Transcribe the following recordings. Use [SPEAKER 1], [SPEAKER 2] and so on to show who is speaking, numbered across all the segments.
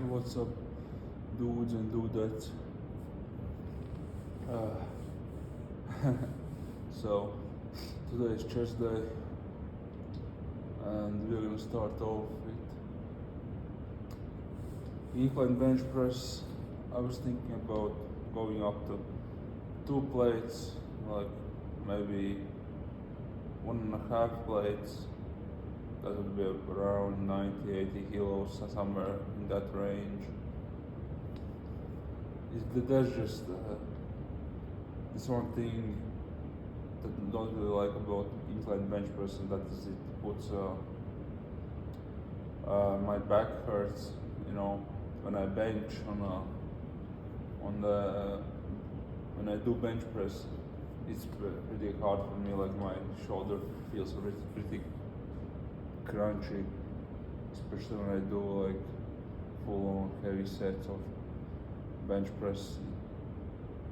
[SPEAKER 1] What's up, dudes and dudettes? So, today is chest day, and we're gonna start off with incline bench press. I was thinking about going up to 2 plates, like maybe 1.5 plates. That would be around 90-80 kilos, somewhere in that range. There's just this one thing that I don't really like about incline bench press, and that is it puts my back hurts. You know, when I bench when I do bench press, it's pretty hard for me. Like my shoulder feels pretty crunchy, especially when I do like full-on heavy sets of bench press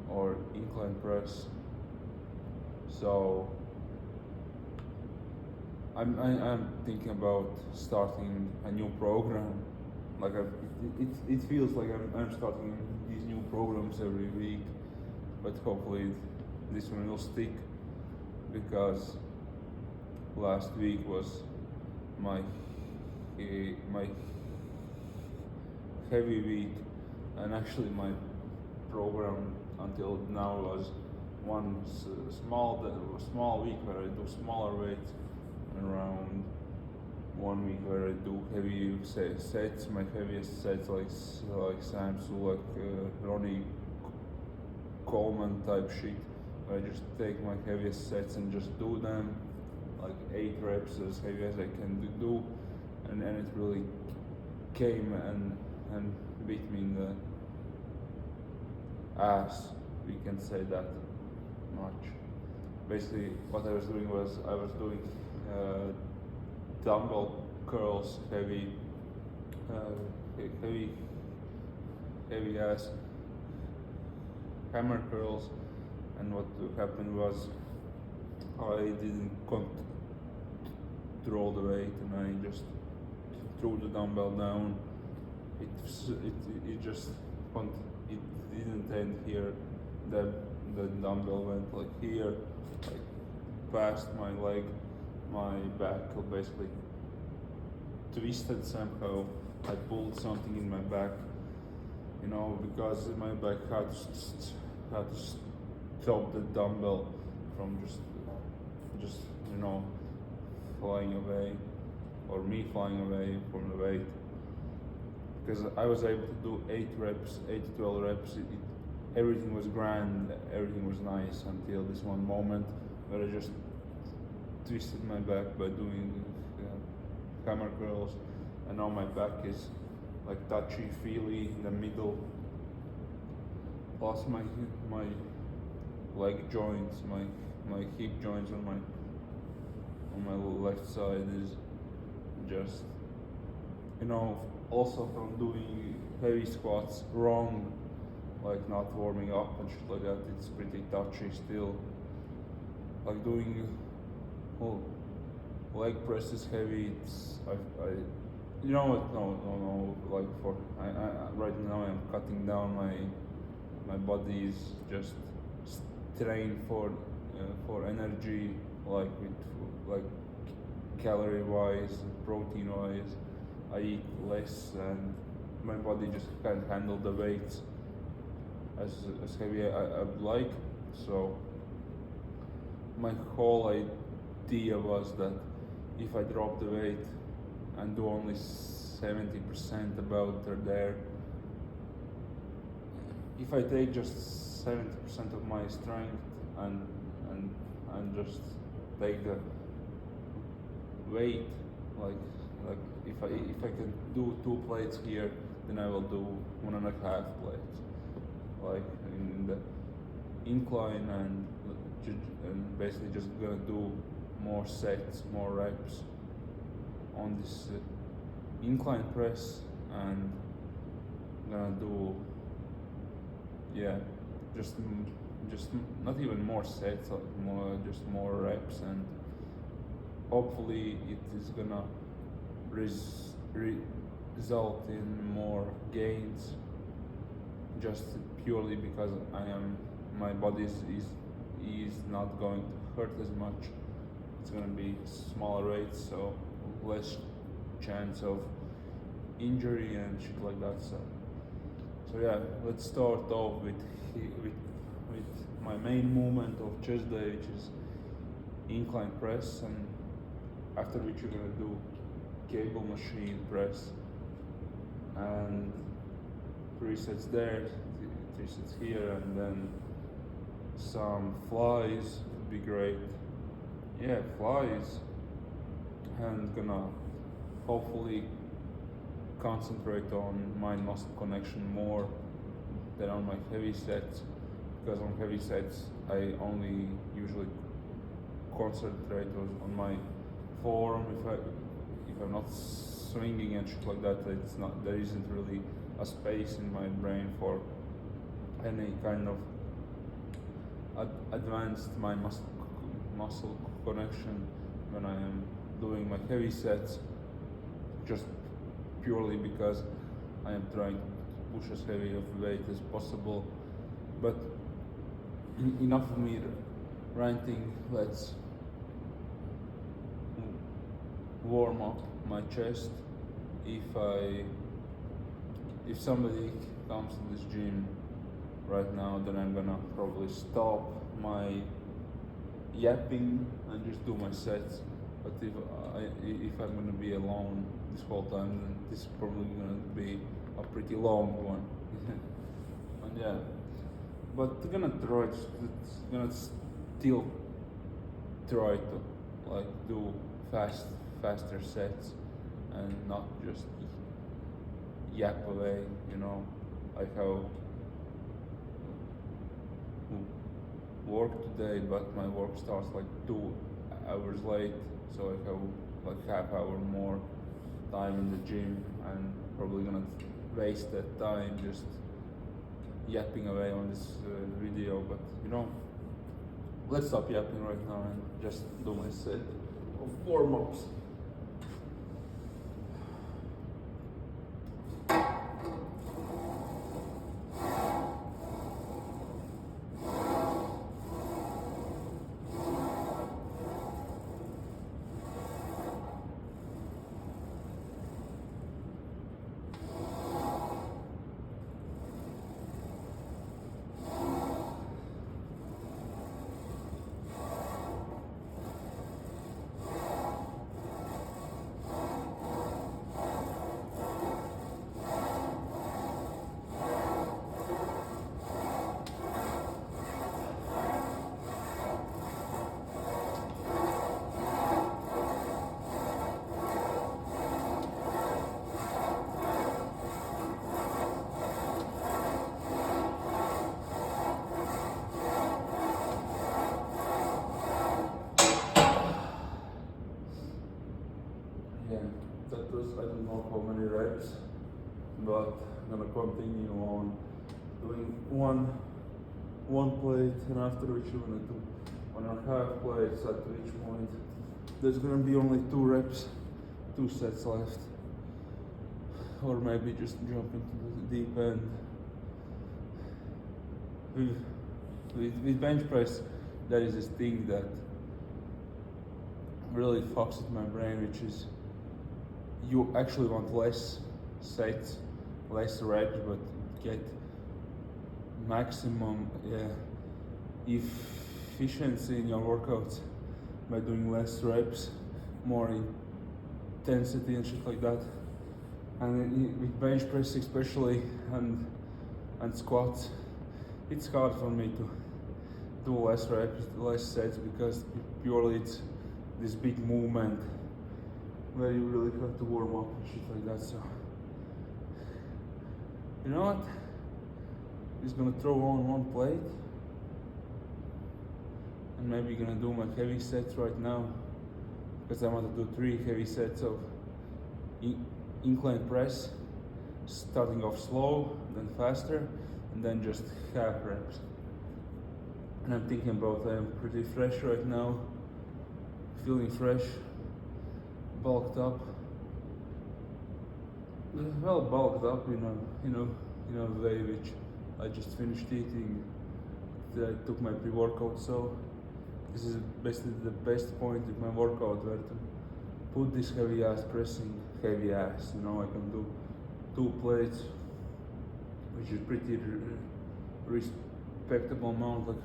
[SPEAKER 1] or incline press. So I'm thinking about starting a new program. Like it feels like I'm starting these new programs every week, but hopefully this one will stick, because last week was my heavy week, and actually my program until now was one small week where I do smaller weights, and around 1 week where I do heavy sets. My heaviest sets like Sam Sulek, Ronnie Coleman type shit, where I just take my heaviest sets and just do them like 8 reps, as heavy as I can do, and it really came and beat me in the ass. We can say that much. Basically, what I was doing was I was doing dumbbell curls, heavy ass hammer curls, and what happened was I didn't control the weight, and I just threw the dumbbell down. It didn't end here. The dumbbell went like here, like past my leg. My back basically twisted somehow. I pulled something in my back, you know, because my back had to stop the dumbbell from just you know, flying away, or me flying away from the weight. Because I was able to do 8 to 12 reps. Everything was grand, everything was nice, until this one moment where I just twisted my back by doing hammer curls, and now my back is like touchy-feely in the middle. Plus my leg joints, my hip joints on my left side is just, you know, also from doing heavy squats wrong, like not warming up and shit like that. It's pretty touchy still. Like doing leg press is heavy. You know what? No. Like right now I'm cutting down my body is just trained for energy, like calorie wise, protein wise. I eat less, and my body just can't handle the weights as heavy I would like. So my whole idea was that if I drop the weight and do only 70% about there, if I take just 70% of my strength and just take the weight, like if I can do 2 plates here, then I will do 1.5 plates, like in the incline, and basically just gonna do more sets, more reps on this incline press, and gonna do just not even more sets, like more reps, and hopefully it is gonna result in more gains, just purely because my body is not going to hurt as much. It's gonna be smaller weights, so less chance of injury and shit like that. So yeah, let's start off with my main movement of chest day, which is incline press, and after which you're gonna do cable machine press and 3 sets there, 3 sets here, and then some flies would be great. Yeah, flies, and gonna hopefully concentrate on mind muscle connection more than on my heavy sets, because on heavy sets I only usually concentrate on my forearm. If I'm not swinging and shit like that, there isn't really a space in my brain for any kind of advanced mind muscle connection when I am doing my heavy sets, just purely because I am trying to push as heavy of weight as possible. But enough of me ranting. Let's warm up my chest. If somebody comes to this gym right now, then I'm gonna probably stop my yapping and just do my sets. But if I'm gonna be alone this whole time, then this is probably gonna be a pretty long one. And yeah, but I'm gonna still try to like do faster sets and not just yap away, like how work today, but my work starts like 2 hours late, so I have like half hour more time in the gym, and probably gonna waste that time just yapping away on this video. But let's stop yapping right now and just do my set of warm-ups. That was, I don't know how many reps, but I'm gonna continue on doing one plate, and after which you're gonna do 1.5 plates at each point. There's gonna be only 2 reps, 2 sets left, or maybe just jump into the deep end. With bench press, there is this thing that really fucks with my brain, which is you actually want less sets, less reps, but get maximum efficiency in your workouts by doing less reps, more intensity and shit like that. And with bench press especially, and squats, it's hard for me to do less reps, less sets, because purely it's this big movement where you really have to warm up and shit like that. So, you know what? Just gonna throw on 1 plate, and maybe gonna do my heavy sets right now, because I want to do 3 heavy sets of incline press, starting off slow, then faster, and then just half reps. And I'm thinking about I'm pretty fresh right now, feeling fresh, bulked up, well bulked up in a way which I just finished eating. I took my pre-workout, so this is basically the best point with my workout, where to put this heavy ass pressing, heavy ass. I can do 2 plates, which is pretty respectable amount, like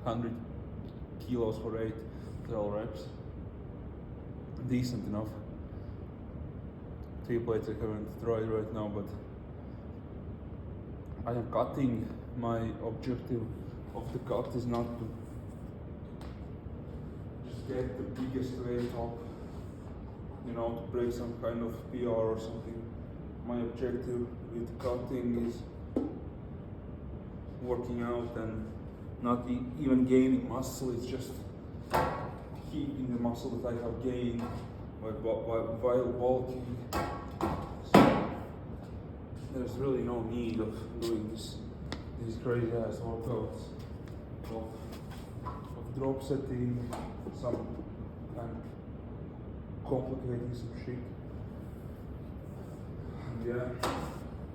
[SPEAKER 1] 100 kilos for 12 reps. Decent enough. 3 plates I haven't tried right now, but I am cutting. My objective of the cut is not to just get the biggest weight up, to break some kind of PR or something. My objective with cutting is working out and not even gaining muscle. It's just keeping the muscle that I have gained while bulking. So there's really no need of doing these crazy ass workouts of drop setting, some and complicating some shit. And yeah,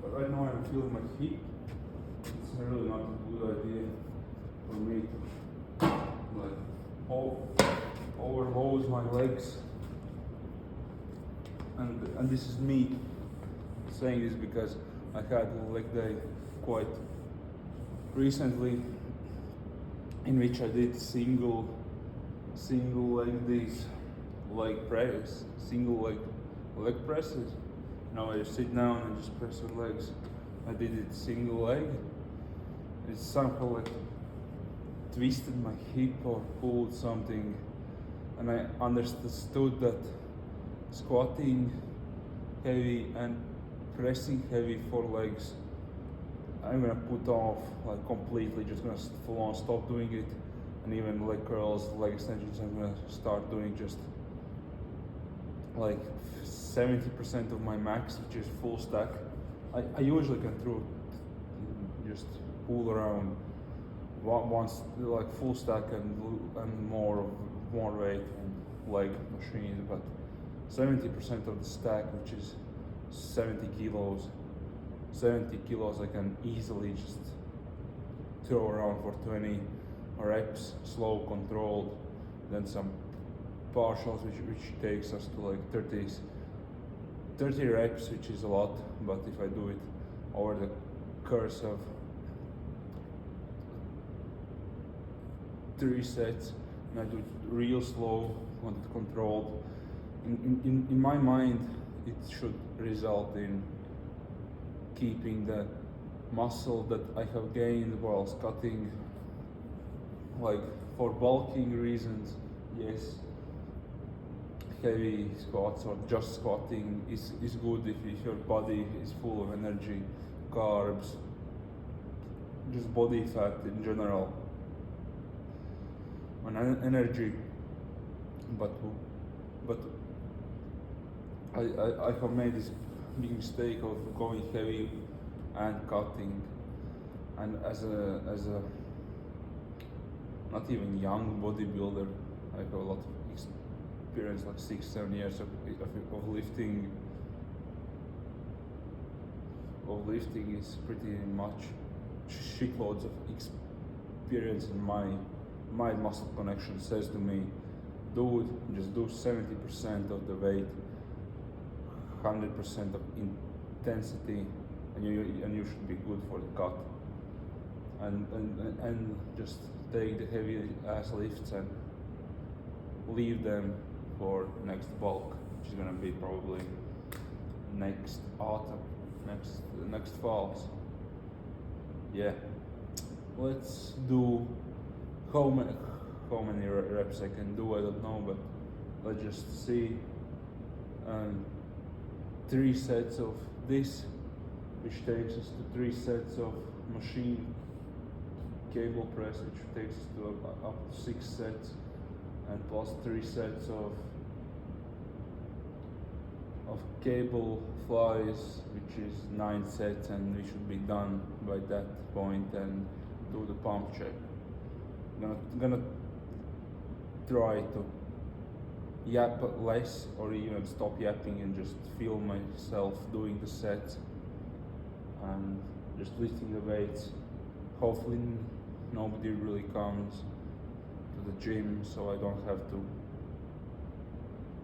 [SPEAKER 1] but right now I'm feeling my feet. It's really not a good idea for me to overload my legs. And this is me saying this because I had a leg day quite recently, in which I did single leg press, single leg presses. Now I just sit down and just press your legs. I did it single leg. It somehow twisted my hip or pulled something, and I understood that squatting heavy and pressing heavy for legs, I'm gonna put off completely, just gonna full on stop doing it. And even leg curls, leg extensions, I'm gonna start doing just 70% of my max, which is full stack. I usually can just pull around once full stack and more weight and leg machines, but 70% of the stack, which is 70 kilos I can easily just throw around for 20 reps, slow, controlled, then some partials, which takes us to 30 reps, which is a lot. But if I do it over the course of 3 sets, and I do it real slow and controlled, in my mind it should result in keeping the muscle that I have gained while cutting. For bulking reasons, yes, heavy squats or just squatting is good if your body is full of energy, carbs, just body fat in general, and energy. But I have made this big mistake of going heavy and cutting, and as a not even young bodybuilder, I have a lot of experience, 6-7 years of lifting. Lifting is pretty much shitloads of experience, and my muscle connection says to me, dude, just do 70% of the weight, 100% of intensity, and you should be good for the cut. And just take the heavy ass lifts and leave them for next bulk, which is gonna be probably next autumn, next fall. So, yeah, let's do how many reps I can do. I don't know, but let's just see. 3 sets of this, which takes us to 3 sets of machine cable press, which takes us to up to 6 sets, and plus 3 sets of cable flies, which is 9 sets, and we should be done by that point and do the pump check. I'm gonna try to yap less or even stop yapping and just feel myself doing the set and just lifting the weights. Hopefully nobody really comes to the gym, so I don't have to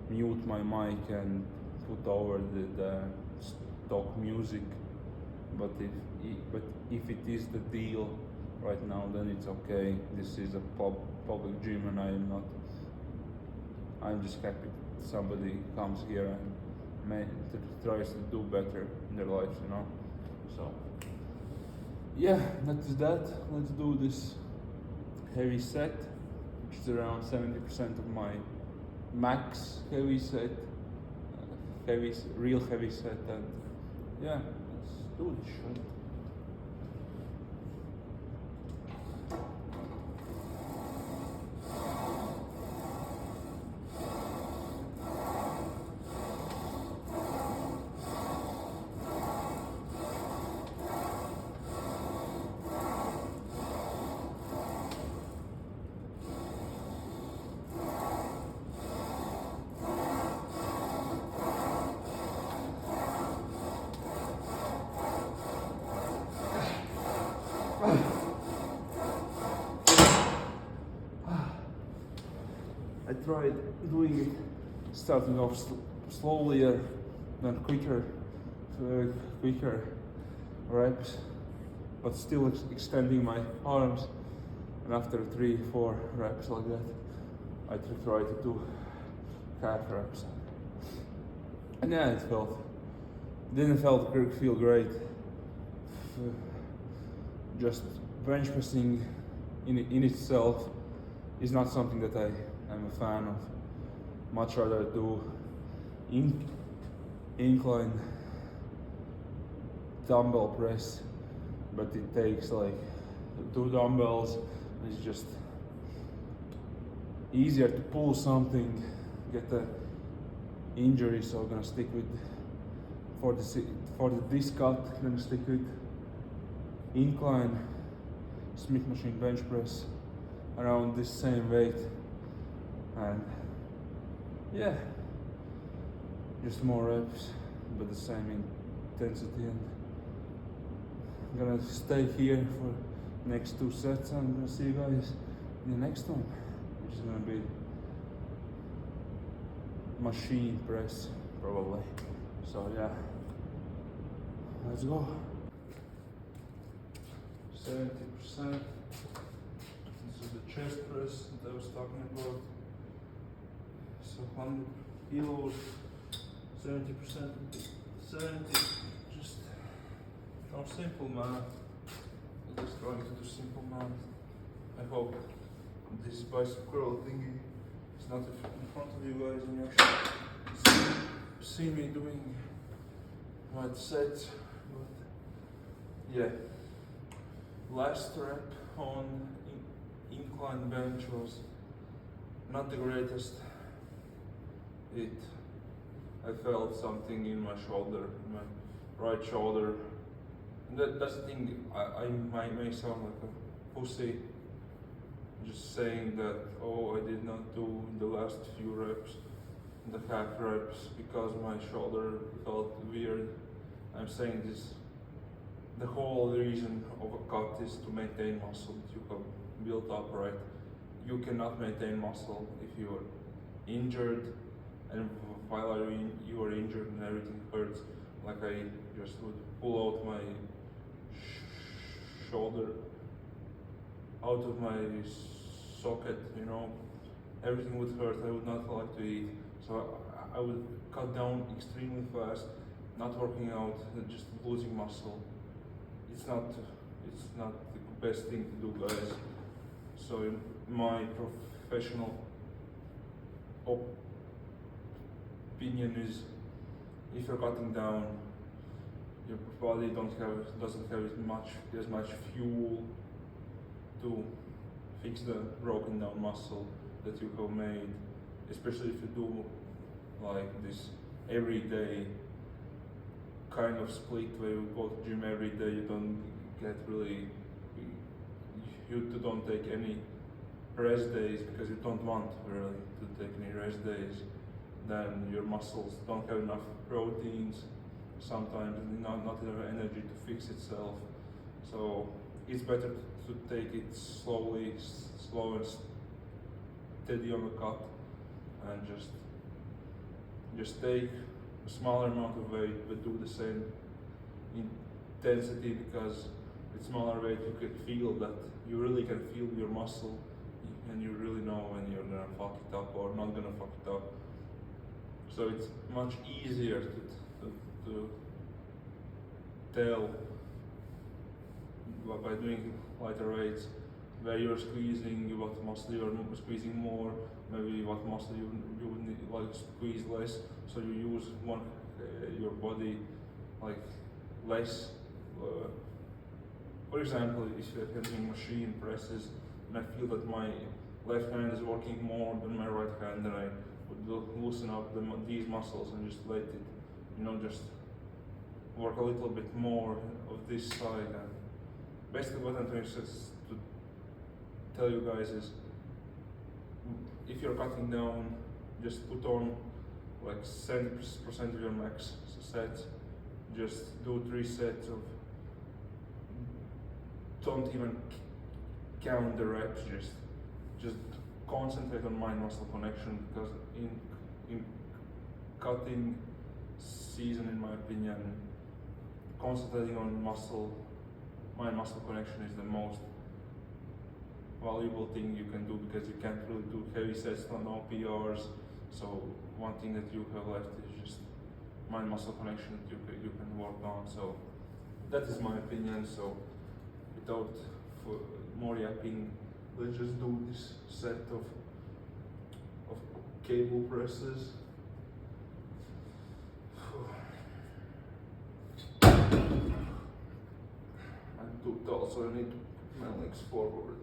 [SPEAKER 1] mute my mic and put over the stock music. But if it is the deal right now, then it's okay. This is a public gym, and I'm just happy somebody comes here and tries to do better in their lives, you know. So yeah, that is that. Let's do this heavy set, which is around 70% of my max heavy set, real heavy set, and yeah, let's do this shit. I tried doing it, starting off slowlier, then quicker reps, but still extending my arms. And after 3-4 reps like that, I tried to do calf reps. And yeah, didn't feel great. Just bench pressing in itself is not something that I am a fan of. Much rather do incline dumbbell press, but it takes like 2 dumbbells. It's just easier to pull something, get the injury, so I'm gonna stick with for the disc cut, I'm gonna stick with incline Smith machine bench press around this same weight, and yeah, just more reps but the same intensity. And I'm gonna stay here for next 2 sets, and I'm gonna see you guys in the next one, which is gonna be machine press probably. So yeah, let's go. 70%. This is the chest press that I was talking about. So 100 kilos, 70%, 70. Just no simple math. I'm just trying to do simple math. I hope this bicep curl thingy is not in front of you guys and you actually see me doing right sets. But yeah. Last rep on incline bench was not the greatest. I felt something in my shoulder, in my right shoulder. And that's the thing, I may sound like a pussy just saying that, oh, I did not do the last few reps, the half reps, because my shoulder felt weird. I'm saying this. The whole reason of a cut is to maintain muscle that you have built up, right? You cannot maintain muscle if you are injured, and while you are injured and everything hurts. Like I just would pull out my shoulder out of my socket, you know, everything would hurt. I would not like to eat, so I would cut down extremely fast, not working out, just losing muscle. It's not the best thing to do, guys. So in my professional opinion is, if you're cutting down, your body doesn't have as much fuel to fix the broken down muscle that you have made, especially if you do like this everyday kind of split where you go to gym every day. You don't get really, you don't take any rest days, because you don't want really to take any rest days, then your muscles don't have enough proteins, sometimes not enough energy to fix itself. So it's better to take it slowly, slow and steady on the cut, and just take a smaller amount of weight but do the same intensity, because with smaller weight you can feel that, you really can feel your muscle, and you really know when you're gonna fuck it up or not gonna fuck it up. So it's much easier to tell by doing lighter weights where you're squeezing, what muscle you're squeezing more, maybe what muscle you would need, like squeeze less, so you use your body like less. For example, if you're doing machine presses and I feel that my left hand is working more than my right hand, then I would loosen up these muscles and just let it, just work a little bit more of this side. And basically what I'm trying to tell you guys is, if you're cutting down, just put on like 70% of your max sets. Just do 3 sets of, don't even count the reps, just concentrate on mind muscle connection, because in cutting season, in my opinion, concentrating on mind muscle connection is the most valuable thing you can do, because you can't really do heavy sets, no PRs. So one thing that you have left is just mind muscle connection that you can work on. So that is my opinion. So without more yapping, let's just do this set of cable presses. I'm too tall, so I need to put my legs forward.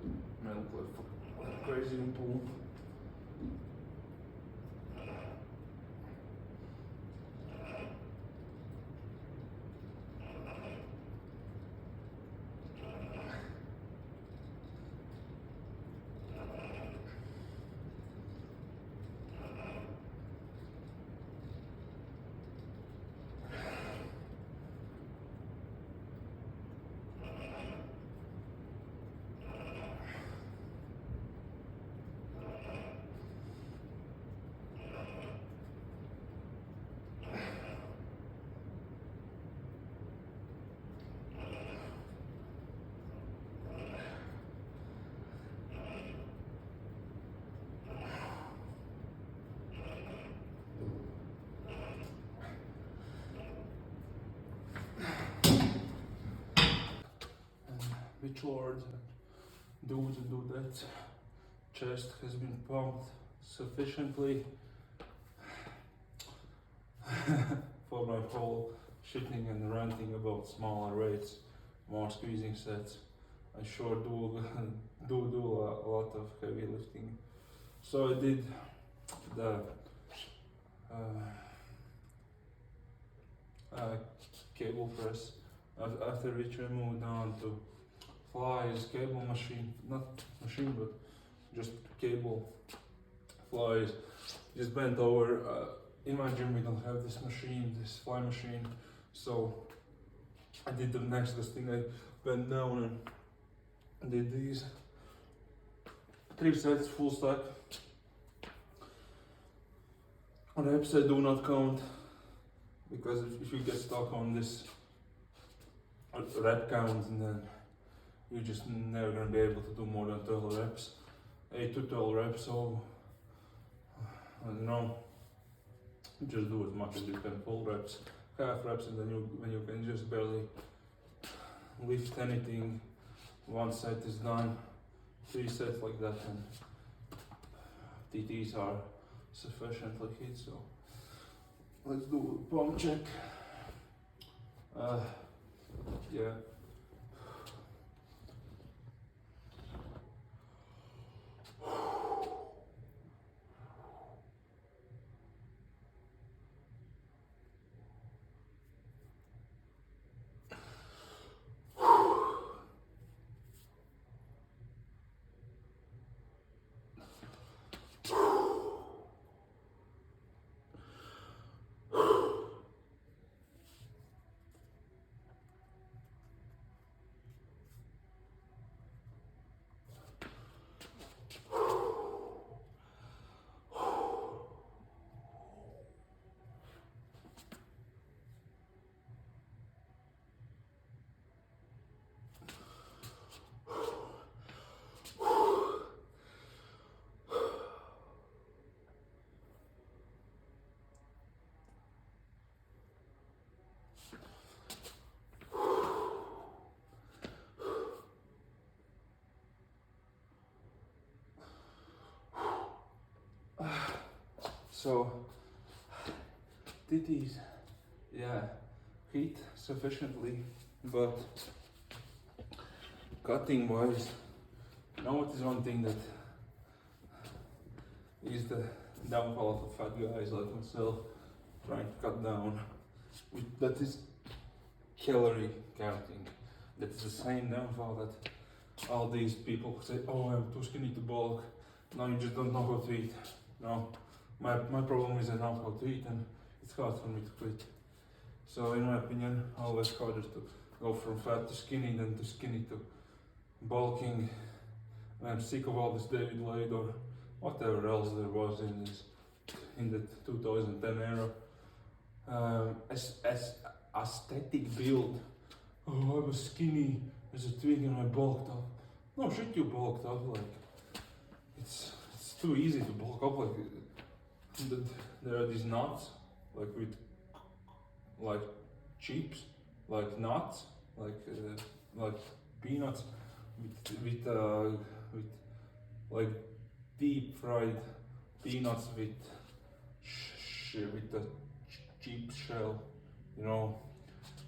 [SPEAKER 1] I look like crazy in pool. Which Lord do that. Chest has been pumped sufficiently for my whole shitting and ranting about smaller weights, more squeezing sets. I sure do a lot of heavy lifting. So I did the cable press, after which I moved on to flies, cable machine, not machine but just cable flies. Just bent over. In my gym we don't have this machine, this fly machine, so I did the next best thing. I bent down and did these 3 sets full stack. Reps I do not count, because if you get stuck on this rep count, then you're just never gonna be able to do more than 12 reps, 8 to 12 reps. So I don't know, just do as much as you can, full reps, half reps, and then when you can just barely lift anything, 1 set is done. 3 sets like that, and TTs are sufficiently hit. So let's do a pump check. Yeah. So titties, yeah, hit sufficiently, but cutting wise, you know what is one thing that is the downfall of fat guys like myself trying to cut down? That is calorie counting. That is the same downfall that all these people say, oh, I'm too skinny to bulk. No, you just don't know how to eat. No, my problem is I know how to eat and it's hard for me to quit. So in my opinion, always harder to go from fat to skinny than to skinny to bulking. And I'm sick of all this David Lloyd or whatever else there was in the 2010 era. As aesthetic build. Oh, I was skinny as a twig and I bulked up. No shit, you bulked up. Like it's too easy to bulk up. Like there are these nuts, like with like chips, like nuts, like peanuts, with like deep fried peanuts with with the cheap shell, you know,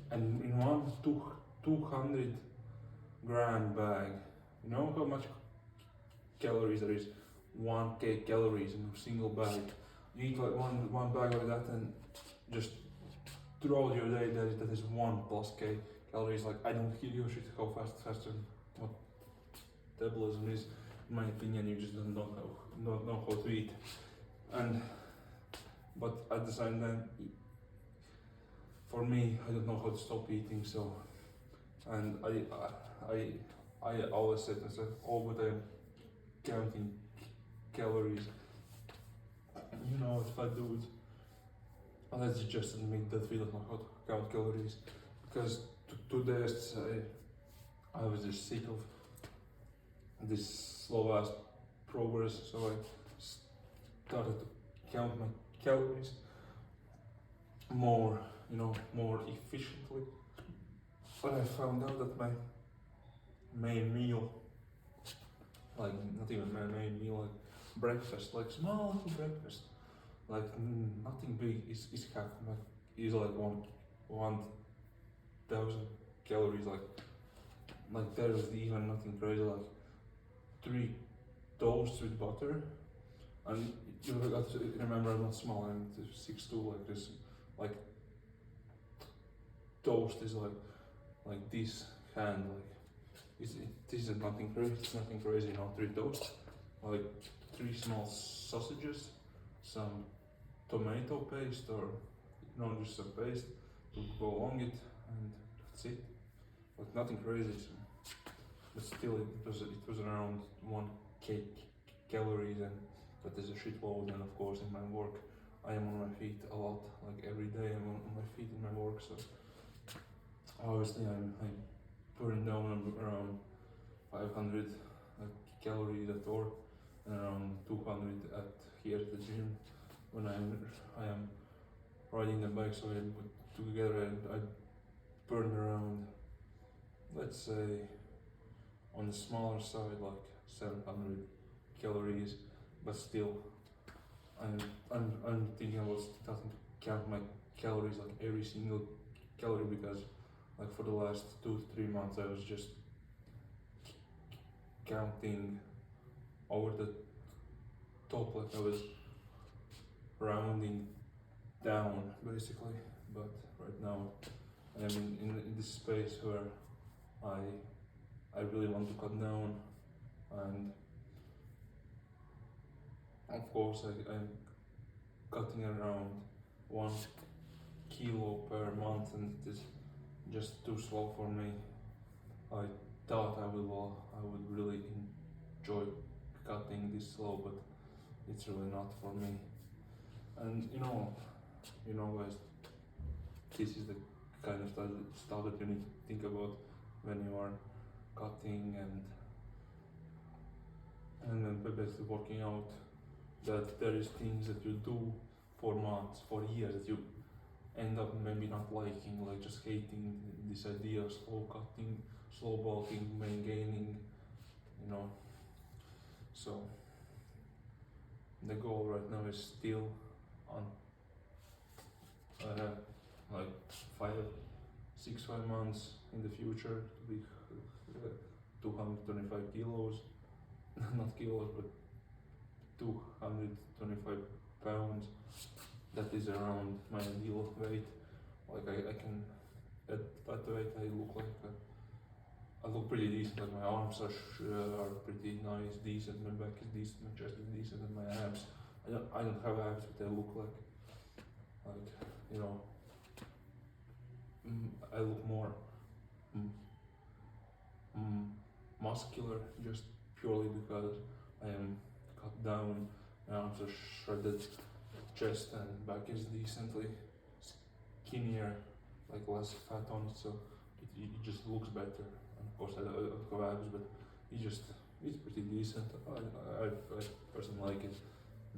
[SPEAKER 1] and in one 200 gram bag, you know how much calories there is? 1k calories in a single bag. You eat like one bag like that and just throughout your day that is 1+ k calories. Like I don't give you a shit how faster what metabolism is. In my opinion, you just don't know how to eat. But at the same time, for me, I don't know how to stop eating. So, and I always said I said all the time counting calories. You know, if I do it, let's just admit that we don't know how to count calories, because today I was just sick of this slow ass progress, so I started to count my calories more, you know, more efficiently. But I found out that my main meal, like not even my main meal, like breakfast, like small little breakfast, like nothing big, is like 1,000 calories, like there's even nothing crazy, like 3 toasts with butter. And you got to remember, I'm not small, I'm 6'2", like this, like toast is like this hand, like it isn't nothing crazy, it's nothing crazy, you know, 3 toasts, like 3 small sausages, some tomato paste, or you know, just some paste to go along it, and that's it. Like nothing crazy. So, but still, it was around 1k calories, and that is a shitload. And of course, in my work, I am on my feet a lot. Like every day, I'm on my feet in my work. So obviously, I'm putting down around 500 calories at work, and around 200 at here at the gym when I am riding the bike. So I put together and I burn around, let's say, on the smaller side, like 700 calories, but still I'm thinking about starting to count my calories, like every single calorie, because like for the last 2 to 3 months I was just counting over the top, like I was rounding down basically. But right now I am in this space where I really want to cut down, and of course I'm cutting around 1 kilo per month, and it is just too slow for me. I thought I would really enjoy cutting this slow, but it's really not for me. And you know guys, this is the kind of stuff that you need to think about when you are cutting and then basically working out, that there is things that you do for months, for years, that you end up maybe not liking, like just hating this idea of slow cutting, slow bulking, main gaining, you know. So the goal right now is still on like 5 months in the future to be 225 kilos, not kilos, but 225 pounds. That is around my ideal weight. Like I can, at that weight I look like I look pretty decent. Like my arms are pretty nice, decent. My back is decent. My chest is decent, and my abs. I don't have abs, but I look like you know. I look more muscular just purely because I am cut down. My arms are shredded. Chest and back is decently skinnier, like less fat on it, so it just looks better. And of course I don't have abs, but it's pretty decent. I personally like it.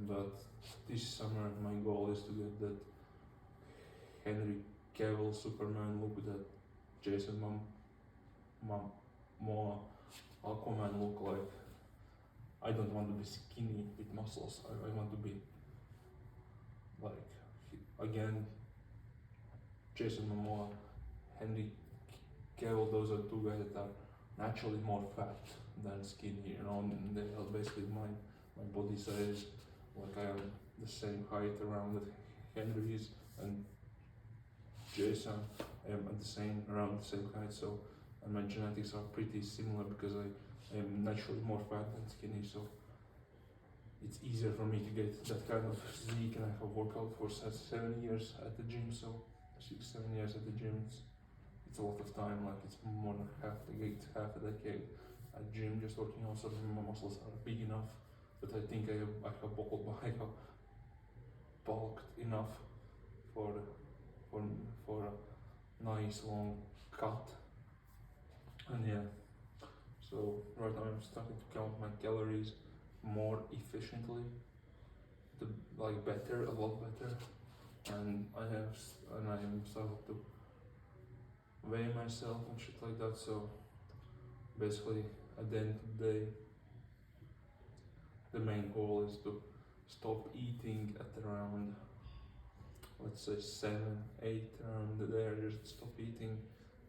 [SPEAKER 1] But this summer my goal is to get that Henry Cavill Superman look, that Jason Momoa Aquaman look. Like I don't want to be skinny with muscles. I want to be like, again, Jason Momoa, Henry Cavill. Those are two guys that are naturally more fat than skinny, you know, and they are basically my body size. Like I am the same height around that Henry is, and Jason, I am around the same height, so, and my genetics are pretty similar because I am naturally more fat than skinny, so it's easier for me to get that kind of physique. And I have worked out for 7 years at the gym, so 6-7 years at the gym, it's a lot of time. Like it's more than half a decade at gym just working out, so my muscles are big enough. But I think I have bulked enough for a nice long cut. And yeah, so right now I'm starting to count my calories more efficiently, a lot better, and I am starting to weigh myself and shit like that. So basically, at the end of the day, the main goal is to stop eating at around, let's say 7, 8, around there. Just stop eating,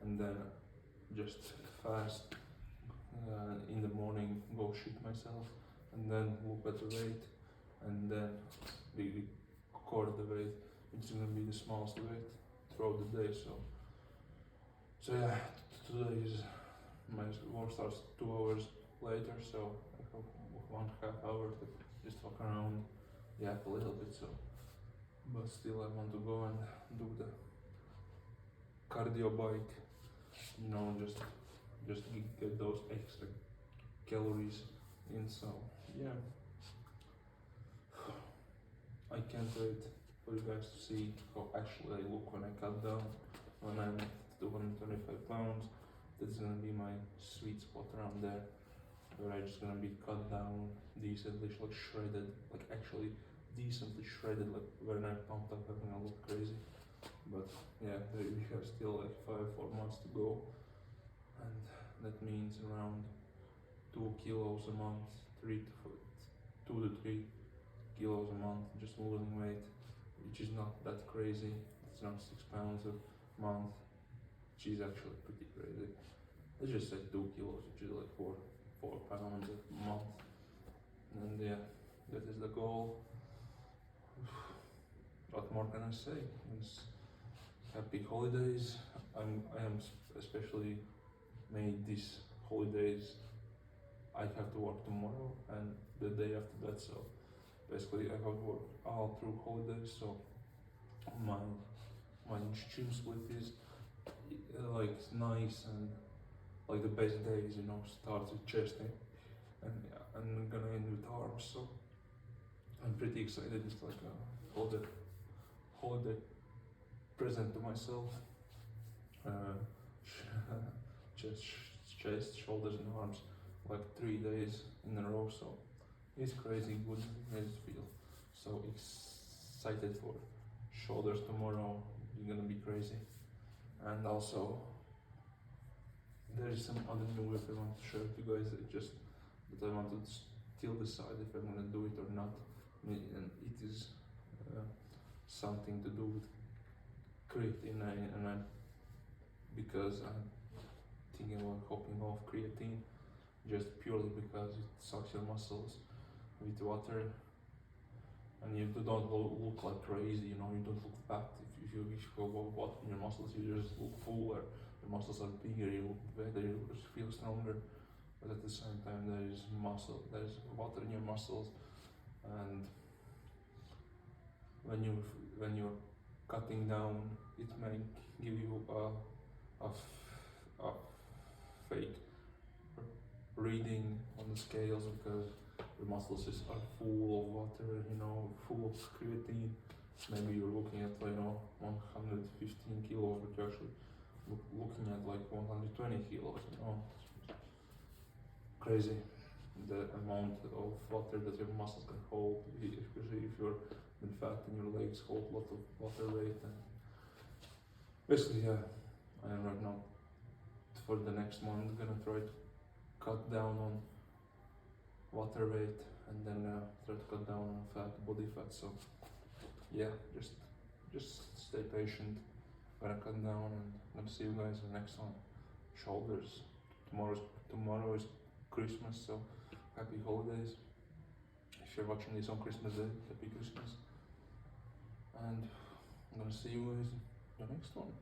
[SPEAKER 1] and then just fast in the morning, go shit myself, and then look at the weight, and then we record the weight. It's gonna be the smallest weight throughout the day. So yeah, today is my work starts 2 hours later, so I have 1.5 hours to just walk around the app a little bit. So, but still, I want to go and do the cardio bike, you know, just get those extra calories in. So yeah, I can't wait for you guys to see how actually I look when I cut down, when I'm at 225 pounds. That's gonna be my sweet spot around there, where I'm just gonna be cut down decently, like shredded, like actually decently shredded. Like when I'm pumped up, I'm gonna look crazy. But yeah, we have still like 4 months to go, and that means around 2 kilos a month, 2 to 3 kilos a month, just losing weight, which is not that crazy. It's not 6 pounds a month, which is actually pretty crazy. Let's just say 2 kilos, which is like 4 pounds a month. And yeah, that is the goal. What more can I say? It's happy holidays. I am especially made these holidays. I have to work tomorrow and the day after that, so basically I have to work all through holidays. So my gym split is like nice, and like the best days, you know, starts with chest and I'm gonna end with arms. So I'm pretty excited. It's like a holiday present to myself. Chest, shoulders, and arms, like 3 days in a row. So it's crazy good. I feel so excited for shoulders tomorrow. It's gonna be crazy. And also, there is some other new work I want to share with you guys. But I want to still decide if I'm gonna do it or not. And it is something to do with creatine, because I'm thinking about hopping off creatine just purely because it sucks your muscles with water, and you don't look like crazy, you don't look fat. If you go water in your muscles, you just look fuller, your muscles are bigger, you look better, you just feel stronger, but at the same time there's water in your muscles, and when you're cutting down, it may give you a fake reading on the scales because your muscles are full of water, full of creatine. Maybe you're looking at 115 kilos, but you're actually looking at like 120 kilos. Crazy the amount of water that your muscles can hold, especially if you're been fat and your legs hold a lot of water weight. And basically, yeah, I am right now for the next month gonna try to cut down on water weight and then try to cut down on body fat. So yeah, just stay patient. Gonna cut down and gonna see you guys in the next one. Shoulders. Tomorrow is Christmas, so happy holidays. If you're watching this on Christmas Day, happy Christmas. And I'm gonna see you guys in the next one.